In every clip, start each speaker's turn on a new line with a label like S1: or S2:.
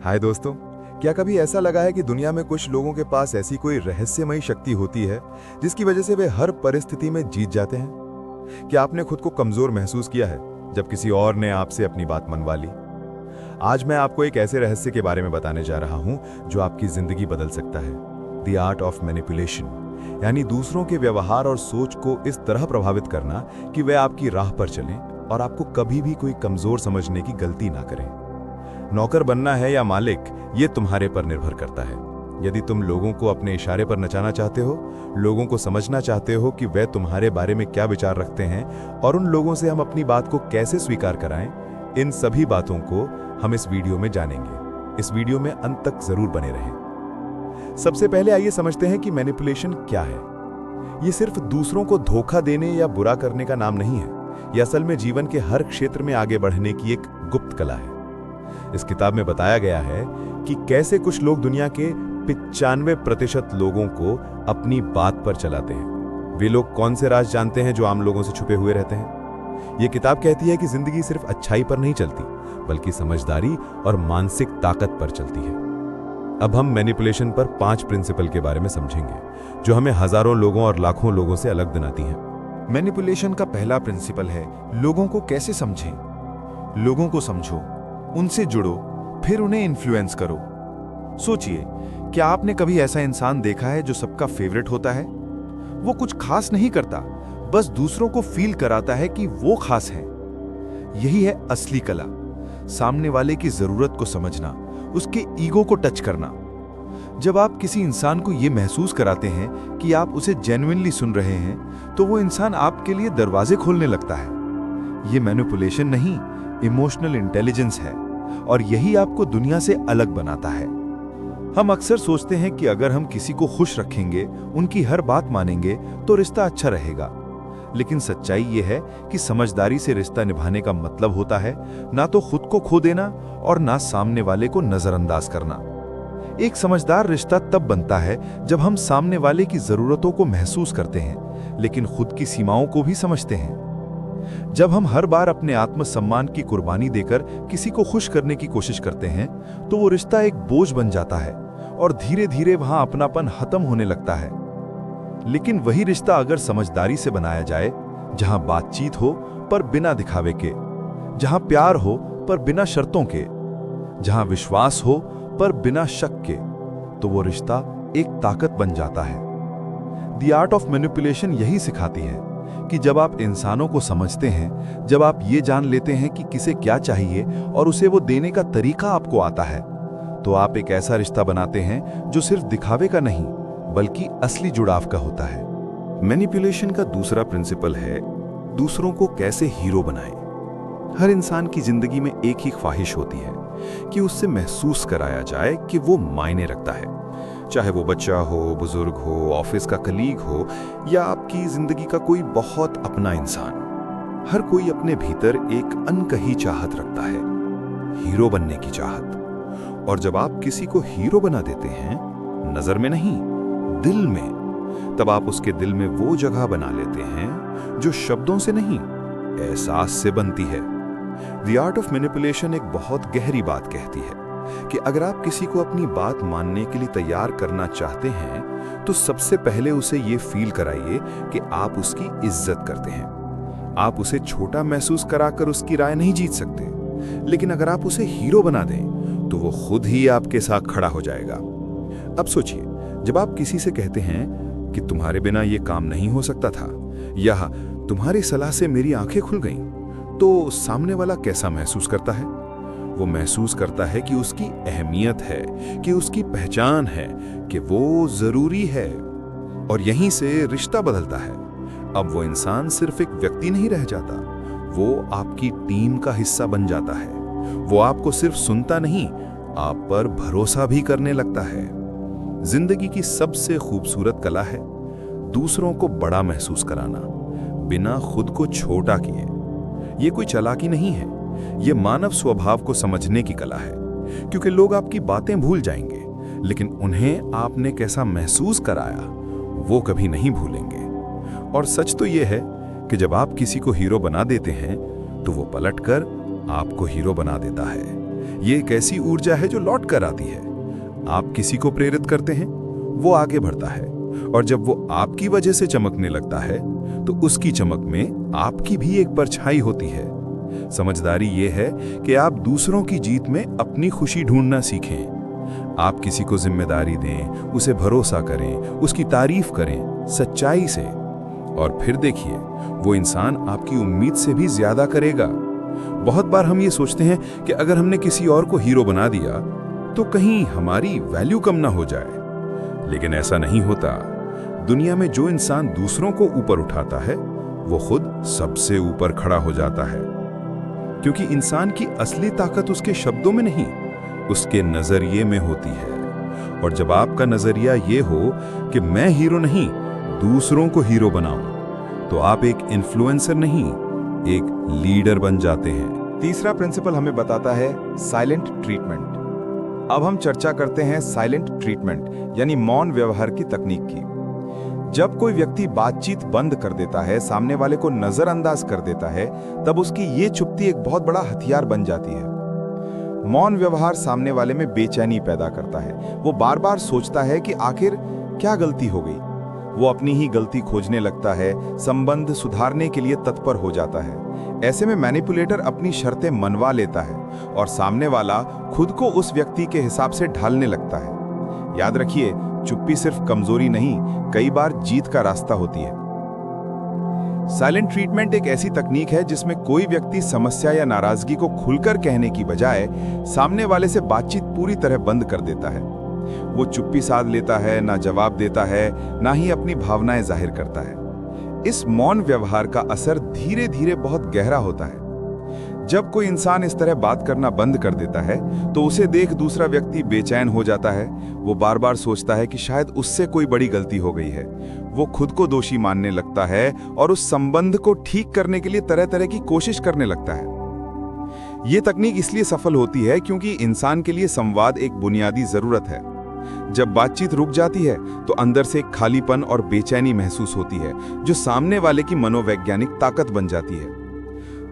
S1: हाय दोस्तों, क्या कभी ऐसा लगा है कि दुनिया में कुछ लोगों के पास ऐसी कोई रहस्यमयी शक्ति होती है जिसकी वजह से वे हर परिस्थिति में जीत जाते हैं? क्या आपने खुद को कमजोर महसूस किया है जब किसी और ने आपसे अपनी बात मनवा ली? आज मैं आपको एक ऐसे रहस्य के बारे में बताने जा रहा हूं जो आपकी जिंदगी बदल सकता है। द आर्ट ऑफ मैनिपुलेशन, यानी दूसरों के व्यवहार और सोच को इस तरह प्रभावित करना कि वे आपकी राह पर चलें और आपको कभी भी कोई कमजोर समझने की गलती ना करें। नौकर बनना है या मालिक, ये तुम्हारे पर निर्भर करता है। यदि तुम लोगों को अपने इशारे पर नचाना चाहते हो, लोगों को समझना चाहते हो कि वे तुम्हारे बारे में क्या विचार रखते हैं और उन लोगों से हम अपनी बात को कैसे स्वीकार कराएं, इन सभी बातों को हम इस वीडियो में जानेंगे। इस वीडियो में अंत तक जरूर बने रहें। सबसे पहले आइए समझते हैं कि मैनिपुलेशन क्या है। ये सिर्फ दूसरों को धोखा देने या बुरा करने का नाम नहीं है। यह असल में जीवन के हर क्षेत्र में आगे बढ़ने की एक गुप्त कला है। इस किताब में बताया गया है कि कैसे कुछ लोग दुनिया के 95% लोगों को अपनी बात पर चलाते हैं। वे लोग कौन से राज जानते हैं जो आम लोगों से छुपे हुए रहते हैं? ये किताब कहती है कि जिंदगी सिर्फ अच्छाई पर नहीं चलती, बल्कि समझदारी और मानसिक ताकत पर चलती है। अब हम मैनिपुलेशन पर 5 प्रिंसिपल के बारे में समझेंगे जो हमें हजारों लोगों और लाखों लोगों से अलग बनाती हैं।
S2: मैनिपुलेशन का पहला प्रिंसिपल है लोगों को कैसे समझें। लोगों को समझो, उनसे जुड़ो, फिर उन्हें इन्फ्लुएंस करो। सोचिए, क्या आपने कभी ऐसा इंसान देखा है जो सबका फेवरेट होता है? वो कुछ खास नहीं करता, बस दूसरों को फील कराता है कि वो खास है। यही है असली कला, सामने वाले की जरूरत को समझना, उसके ईगो को टच करना। जब आप किसी इंसान को यह महसूस कराते हैं कि आप उसे जेन्युइनली सुन रहे हैं, तो वो इंसान आपके लिए दरवाजे खोलने लगता है। ये मैनिपुलेशन नहीं, इमोशनल इंटेलिजेंस है, और यही आपको दुनिया से अलग बनाता है। हम अक्सर सोचते हैं कि अगर हम किसी को खुश रखेंगे, उनकी हर बात मानेंगे, तो रिश्ता अच्छा रहेगा। लेकिन सच्चाई यह है कि समझदारी से रिश्ता निभाने का मतलब होता है ना तो खुद को खो देना और ना सामने वाले को नजरअंदाज करना। एक समझदार रिश्ता तब बनता है जब हम सामने वाले की जरूरतों को महसूस करते हैं, लेकिन खुद की सीमाओं को भी समझते हैं। जब हम हर बार अपने आत्मसम्मान की कुर्बानी देकर किसी को खुश करने की कोशिश करते हैं, तो वो रिश्ता एक बोझ बन जाता है और धीरे धीरे वहां अपनापन खत्म होने लगता है। लेकिन वही रिश्ता अगर समझदारी से बनाया जाए, जहां बातचीत हो पर बिना दिखावे के, जहां प्यार हो पर बिना शर्तों के, जहां विश्वास हो पर बिना शक के, तो वो रिश्ता एक ताकत बन जाता है। द आर्ट ऑफ मैनिपुलेशन यही सिखाती है कि जब आप इंसानों को समझते हैं, जब आप ये जान लेते हैं कि किसे क्या चाहिए और उसे वो देने का तरीका आपको आता है, तो आप एक ऐसा रिश्ता बनाते हैं जो सिर्फ दिखावे का नहीं, बल्कि असली जुड़ाव का होता है।
S3: मैनिपुलेशन का दूसरा प्रिंसिपल है दूसरों को कैसे हीरो बनाएं। हर इंसान की जिंदगी में एक ही ख्वाहिश होती है कि उससे महसूस कराया जाए कि वो मायने रखता है। चाहे वो बच्चा हो, बुजुर्ग हो, ऑफिस का कलीग हो या आपकी जिंदगी का कोई बहुत अपना इंसान, हर कोई अपने भीतर एक अनकही चाहत रखता है, हीरो बनने की चाहत। और जब आप किसी को हीरो बना देते हैं, नजर में नहीं, दिल में, तब आप उसके दिल में वो जगह बना लेते हैं जो शब्दों से नहीं, एहसास से बनती है। द आर्ट ऑफ मैनिपुलेशन एक बहुत गहरी बात कहती है कि अगर आप किसी को अपनी बात मानने के लिए तैयार करना चाहते हैं, तो सबसे पहले उसे ये फील कराइए कि आप उसकी इज्जत करते हैं। आप उसे छोटा महसूस कराकर उसकी राय नहीं जीत सकते, लेकिन अगर आप उसे हीरो बना दें, तो वो खुद ही आपके साथ खड़ा हो जाएगा। अब सोचिए, जब आप किसी से कहते हैं कि तुम्हारे बिना ये काम नहीं हो सकता था, या तुम्हारी सलाह से मेरी आंखें खुल गईं, तो सामने वाला कैसा महसूस करता है? वो महसूस करता है कि उसकी अहमियत है, कि उसकी पहचान है, कि वो जरूरी है। और यहीं से रिश्ता बदलता है। अब वो इंसान सिर्फ एक व्यक्ति नहीं रह जाता, वो आपकी टीम का हिस्सा बन जाता है। वो आपको सिर्फ सुनता नहीं, आप पर भरोसा भी करने लगता है। जिंदगी की सबसे खूबसूरत कला है दूसरों को बड़ा महसूस कराना, बिना खुद को छोटा किए। ये कोई चालाकी नहीं है, ये मानव स्वभाव को समझने की कला है। क्योंकि लोग आपकी बातें भूल जाएंगे, लेकिन उन्हें आपने कैसा महसूस कराया वो कभी नहीं भूलेंगे। और सच तो ये है कि जब आप किसी को हीरो बना देते हैं, तो वो पलटकर आपको हीरो बना देता है। ये एक ऐसी ऊर्जा है जो लौट कर आती है। आप किसी को प्रेरित करते हैं, वो आगे बढ़ता है, और जब वो आपकी वजह से चमकने लगता है तो उसकी चमक में आपकी भी एक परछाई होती है। समझदारी ये है कि आप दूसरों की जीत में अपनी खुशी ढूंढना सीखें। आप किसी को जिम्मेदारी दें, उसे भरोसा करें, उसकी तारीफ करें सच्चाई से, और फिर देखिए वो इंसान आपकी उम्मीद से भी ज्यादा करेगा। बहुत बार हम ये सोचते हैं कि अगर हमने किसी और को हीरो बना दिया तो कहीं हमारी वैल्यू कम ना हो जाए, लेकिन ऐसा नहीं होता। दुनिया में जो इंसान दूसरों को ऊपर उठाता है वो खुद सबसे ऊपर खड़ा हो जाता है, क्योंकि इंसान की असली ताकत उसके शब्दों में नहीं, उसके नजरिए में होती है। और जब आपका नजरिया ये हो कि मैं हीरो नहीं, दूसरों को हीरो बनाऊं, तो आप एक इन्फ्लुएंसर नहीं, एक लीडर बन जाते हैं।
S1: तीसरा प्रिंसिपल हमें बताता है साइलेंट ट्रीटमेंट। अब हम चर्चा करते हैं साइलेंट ट्रीटमेंट यानी मौन व्यवहार की तकनीक की। जब कोई व्यक्ति बातचीत बंद कर देता है, सामने वाले को नजरअंदाज कर देता है, तब उसकी ये चुप्पी एक बहुत बड़ा हथियार बन जाती है। मौन व्यवहार सामने वाले में बेचैनी पैदा करता है। वो बार बार सोचता है कि आखिर क्या गलती हो गई। वो अपनी ही गलती खोजने लगता है, संबंध सुधारने के लिए तत्पर हो जाता है। ऐसे में मैनिपुलेटर अपनी शर्तें मनवा लेता है और सामने वाला खुद को उस व्यक्ति के हिसाब से ढालने लगता है। याद रखिए, चुप्पी सिर्फ कमजोरी नहीं, कई बार जीत का रास्ता होती है। साइलेंट ट्रीटमेंट एक ऐसी तकनीक है जिसमें कोई व्यक्ति समस्या या नाराजगी को खुलकर कहने की बजाय सामने वाले से बातचीत पूरी तरह बंद कर देता है। वो चुप्पी साध लेता है, ना जवाब देता है, ना ही अपनी भावनाएं जाहिर करता है। इस मौन व्यवहार का असर धीरे धीरे बहुत गहरा होता है। जब कोई इंसान इस तरह बात करना बंद कर देता है तो उसे देख दूसरा व्यक्ति बेचैन हो जाता है। वो बार बार सोचता है कि शायद उससे कोई बड़ी गलती हो गई है। वो खुद को दोषी मानने लगता है और उस संबंध को ठीक करने के लिए तरह तरह की कोशिश करने लगता है। ये तकनीक इसलिए सफल होती है क्योंकि इंसान के लिए संवाद एक बुनियादी जरूरत है। जब बातचीत रुक जाती है तो अंदर से एक खालीपन और बेचैनी महसूस होती है, जो सामने वाले की मनोवैज्ञानिक ताकत बन जाती है।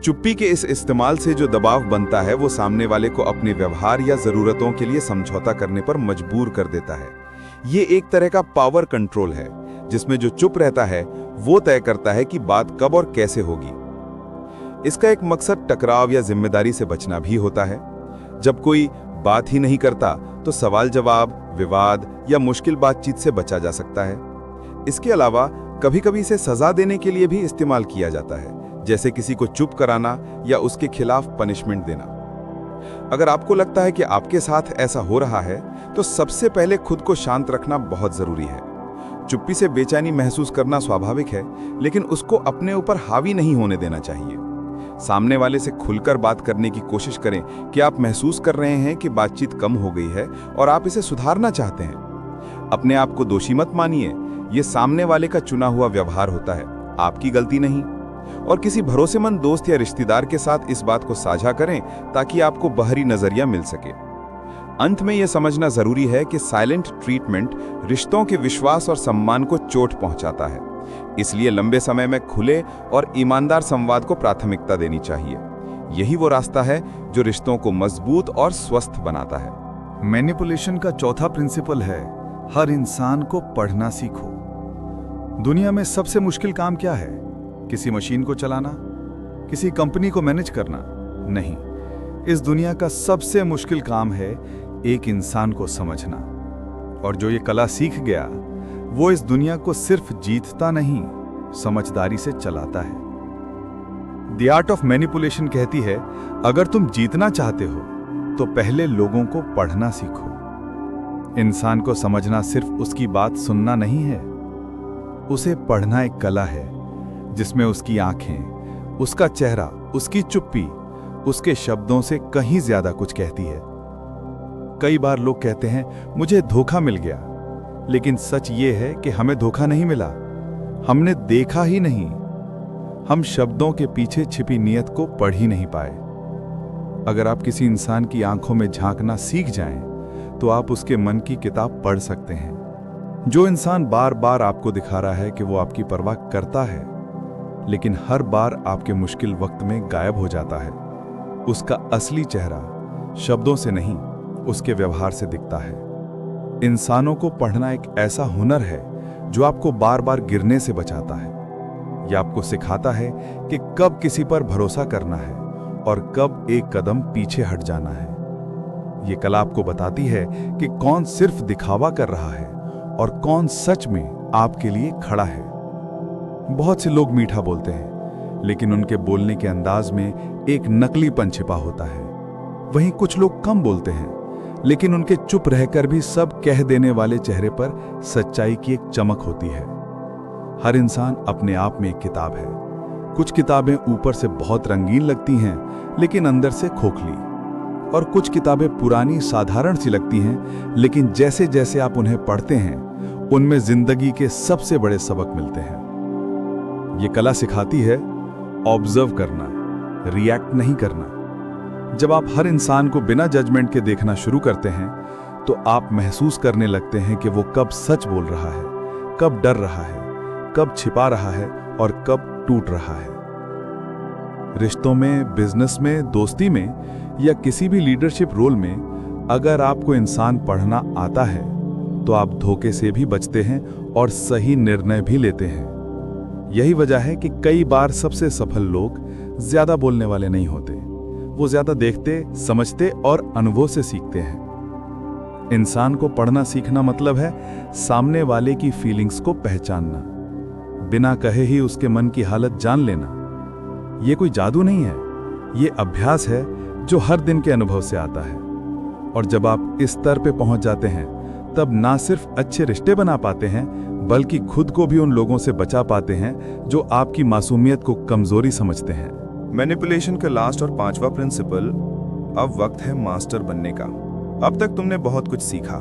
S1: चुप्पी के इस इस्तेमाल से जो दबाव बनता है वो सामने वाले को अपने व्यवहार या जरूरतों के लिए समझौता करने पर मजबूर कर देता है। ये एक तरह का पावर कंट्रोल है, जिसमें जो चुप रहता है वो तय करता है कि बात कब और कैसे होगी। इसका एक मकसद टकराव या जिम्मेदारी से बचना भी होता है। जब कोई बात ही नहीं करता तो सवाल जवाब, विवाद या मुश्किल बातचीत से बचा जा सकता है। इसके अलावा कभी-कभी इसे सजा देने के लिए भी इस्तेमाल किया जाता है, जैसे किसी को चुप कराना या उसके खिलाफ पनिशमेंट देना। अगर आपको लगता है कि आपके साथ ऐसा हो रहा है तो सबसे पहले खुद को शांत रखना बहुत जरूरी है। चुप्पी से बेचैनी महसूस करना स्वाभाविक है, लेकिन उसको अपने ऊपर हावी नहीं होने देना चाहिए। सामने वाले से खुलकर बात करने की कोशिश करें कि आप महसूस कर रहे हैं कि बातचीत कम हो गई है और आप इसे सुधारना चाहते हैं। अपने आप को दोषी मत मानिए, यह सामने वाले का चुना हुआ व्यवहार होता है, आपकी गलती नहीं। और किसी भरोसेमंद दोस्त या रिश्तेदार के साथ इस बात को साझा करें ताकि आपको बाहरी नजरिया मिल सके। अंत में यह समझना जरूरी है कि साइलेंट ट्रीटमेंट रिश्तों के विश्वास और सम्मान को चोट पहुंचाता है। इसलिए लंबे समय में खुले और ईमानदार संवाद को प्राथमिकता देनी चाहिए। यही वो रास्ता है जो रिश्तों को मजबूत और स्वस्थ बनाता है।
S2: मैनिपुलेशन का चौथा प्रिंसिपल है, हर इंसान को पढ़ना सीखो। दुनिया में सबसे मुश्किल काम क्या है? किसी मशीन को चलाना? किसी कंपनी को मैनेज करना? नहीं, इस दुनिया का सबसे मुश्किल काम है एक इंसान को समझना। और जो ये कला सीख गया वो इस दुनिया को सिर्फ जीतता नहीं, समझदारी से चलाता है। द आर्ट ऑफ मैनिपुलेशन कहती है, अगर तुम जीतना चाहते हो तो पहले लोगों को पढ़ना सीखो। इंसान को समझना सिर्फ उसकी बात सुनना नहीं है, उसे पढ़ना एक कला है जिसमें उसकी आंखें, उसका चेहरा, उसकी चुप्पी उसके शब्दों से कहीं ज्यादा कुछ कहती है। कई बार लोग कहते हैं मुझे धोखा मिल गया, लेकिन सच ये है कि हमें धोखा नहीं मिला, हमने देखा ही नहीं। हम शब्दों के पीछे छिपी नीयत को पढ़ ही नहीं पाए। अगर आप किसी इंसान की आंखों में झांकना सीख जाएं, तो आप उसके मन की किताब पढ़ सकते हैं। जो इंसान बार बार आपको दिखा रहा है कि वो आपकी परवाह करता है, लेकिन हर बार आपके मुश्किल वक्त में गायब हो जाता है, उसका असली चेहरा शब्दों से नहीं, उसके व्यवहार से दिखता है। इंसानों को पढ़ना एक ऐसा हुनर है जो आपको बार बार गिरने से बचाता है। यह आपको सिखाता है कि कब किसी पर भरोसा करना है और कब एक कदम पीछे हट जाना है। ये कला आपको बताती है कि कौन सिर्फ दिखावा कर रहा है और कौन सच में आपके लिए खड़ा है। बहुत से लोग मीठा बोलते हैं, लेकिन उनके बोलने के अंदाज में एक नकलीपन छिपा होता है। वहीं कुछ लोग कम बोलते हैं, लेकिन उनके चुप रहकर भी सब कह देने वाले चेहरे पर सच्चाई की एक चमक होती है। हर इंसान अपने आप में एक किताब है। कुछ किताबें ऊपर से बहुत रंगीन लगती हैं, लेकिन अंदर से खोखली, और कुछ किताबें पुरानी साधारण सी लगती हैं, लेकिन जैसे जैसे आप उन्हें पढ़ते हैं उनमें जिंदगी के सबसे बड़े सबक मिलते हैं। ये कला सिखाती है ऑब्जर्व करना, रिएक्ट नहीं करना। जब आप हर इंसान को बिना जजमेंट के देखना शुरू करते हैं तो आप महसूस करने लगते हैं कि वो कब सच बोल रहा है, कब डर रहा है, कब छिपा रहा है और कब टूट रहा है। रिश्तों में, बिजनेस में, दोस्ती में या किसी भी लीडरशिप रोल में अगर आपको इंसान पढ़ना आता है तो आप धोखे से भी बचते हैं और सही निर्णय भी लेते हैं। यही वजह है कि कई बार सबसे सफल लोग ज्यादा बोलने वाले नहीं होते। वो ज्यादा देखते, समझते और अनुभव से सीखते हैं। इंसान को पढ़ना सीखना मतलब है सामने वाले की फीलिंग्स को पहचानना, बिना कहे ही उसके मन की हालत जान लेना। ये कोई जादू नहीं है, ये अभ्यास है जो हर दिन के अनुभव से आता है। और जब आप इस स्तर पे पहुंच जाते हैं तब ना सिर्फ अच्छे रिश्ते बना पाते हैं, बल्कि खुद को भी उन लोगों से बचा पाते हैं जो आपकी मासूमियत को कमजोरी समझते हैं।
S1: मैनिपुलेशन का लास्ट और 5वां प्रिंसिपल, अब वक्त है मास्टर बनने का। अब तक तुमने बहुत कुछ सीखा।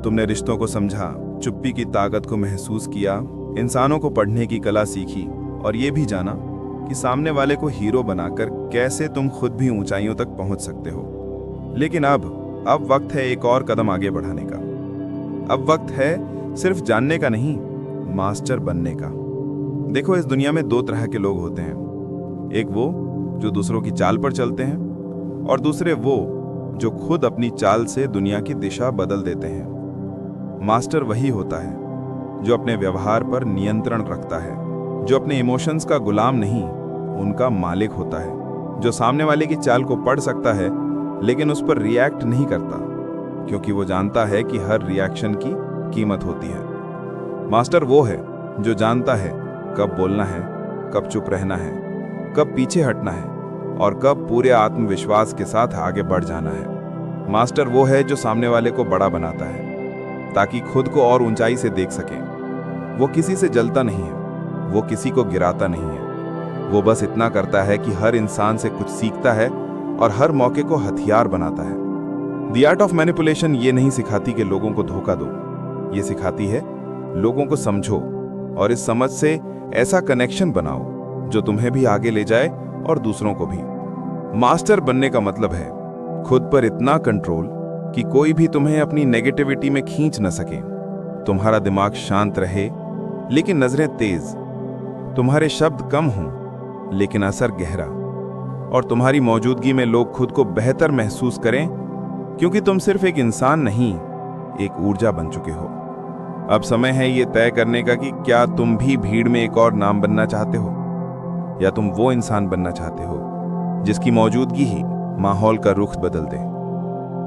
S1: तुमने रिश्तों को समझा, चुप्पी की ताकत को महसूस किया, इंसानों को पढ़ने की कला सीखी और ये भी जाना कि सामने वाले को हीरो बनाकर कैसे तुम खुद भी ऊंचाइयों तक पहुंच सकते हो। लेकिन अब वक्त है एक और कदम आगे बढ़ाने का। अब वक्त है सिर्फ जानने का नहीं, मास्टर बनने का। देखो, इस दुनिया में 2 तरह के लोग होते हैं। एक वो जो दूसरों की चाल पर चलते हैं और दूसरे वो जो खुद अपनी चाल से दुनिया की दिशा बदल देते हैं। मास्टर वही होता है जो अपने व्यवहार पर नियंत्रण रखता है, जो अपने इमोशंस का गुलाम नहीं, उनका मालिक होता है, जो सामने वाले की चाल को पढ़ सकता है लेकिन उस पर रिएक्ट नहीं करता, क्योंकि वो जानता है कि हर रिएक्शन की कीमत होती है। मास्टर वो है जो जानता है कब बोलना है, कब चुप रहना है, कब पीछे हटना है और कब पूरे आत्मविश्वास के साथ आगे बढ़ जाना है। मास्टर वो है जो सामने वाले को बड़ा बनाता है ताकि खुद को और ऊंचाई से देख सके। वो किसी से जलता नहीं है, वो किसी को गिराता नहीं है। वो बस इतना करता है कि हर इंसान से कुछ सीखता है और हर मौके को हथियार बनाता है। द आर्ट ऑफ मैनिपुलेशन ये नहीं सिखाती कि लोगों को धोखा दो, ये सिखाती है लोगों को समझो और इस समझ से ऐसा कनेक्शन बनाओ जो तुम्हें भी आगे ले जाए और दूसरों को भी। मास्टर बनने का मतलब है खुद पर इतना कंट्रोल कि कोई भी तुम्हें अपनी नेगेटिविटी में खींच न सके। तुम्हारा दिमाग शांत रहे लेकिन नजरें तेज, तुम्हारे शब्द कम हों लेकिन असर गहरा, और तुम्हारी मौजूदगी में लोग खुद को बेहतर महसूस करें, क्योंकि तुम सिर्फ एक इंसान नहीं, एक ऊर्जा बन चुके हो। अब समय है ये तय करने का कि क्या तुम भी भीड़ में एक और नाम बनना चाहते हो, या तुम वो इंसान बनना चाहते हो जिसकी मौजूदगी ही माहौल का रुख बदल दे।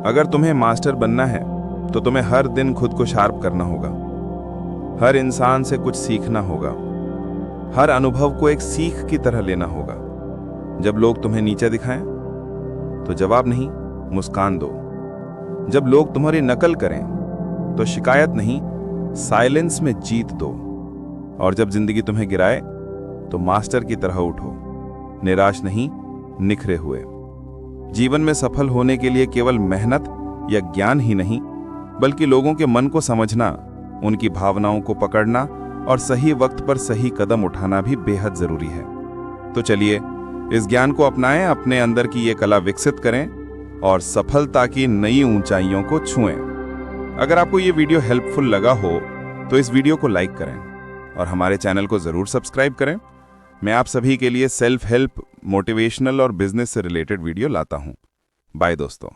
S1: अगर तुम्हें मास्टर बनना है तो तुम्हें हर दिन खुद को शार्प करना होगा, हर इंसान से कुछ सीखना होगा, हर अनुभव को एक सीख की तरह लेना होगा। जब लोग तुम्हें नीचे दिखाएं तो जवाब नहीं, मुस्कान दो। जब लोग तुम्हारी नकल करें तो शिकायत नहीं, साइलेंस में जीत दो। और जब जिंदगी तुम्हें गिराए तो मास्टर की तरह उठो, निराश नहीं, निखरे हुए। जीवन में सफल होने के लिए केवल मेहनत या ज्ञान ही नहीं, बल्कि लोगों के मन को समझना, उनकी भावनाओं को पकड़ना और सही वक्त पर सही कदम उठाना भी बेहद जरूरी है। तो चलिए इस ज्ञान को अपनाएं, अपने अंदर की ये कला विकसित करें और सफलता की नई ऊंचाइयों को छुएं। अगर आपको ये वीडियो हेल्पफुल लगा हो तो इस वीडियो को लाइक करें और हमारे चैनल को जरूर सब्सक्राइब करें। मैं आप सभी के लिए सेल्फ हेल्प, मोटिवेशनल और बिजनेस से रिलेटेड वीडियो लाता हूं। बाय दोस्तों।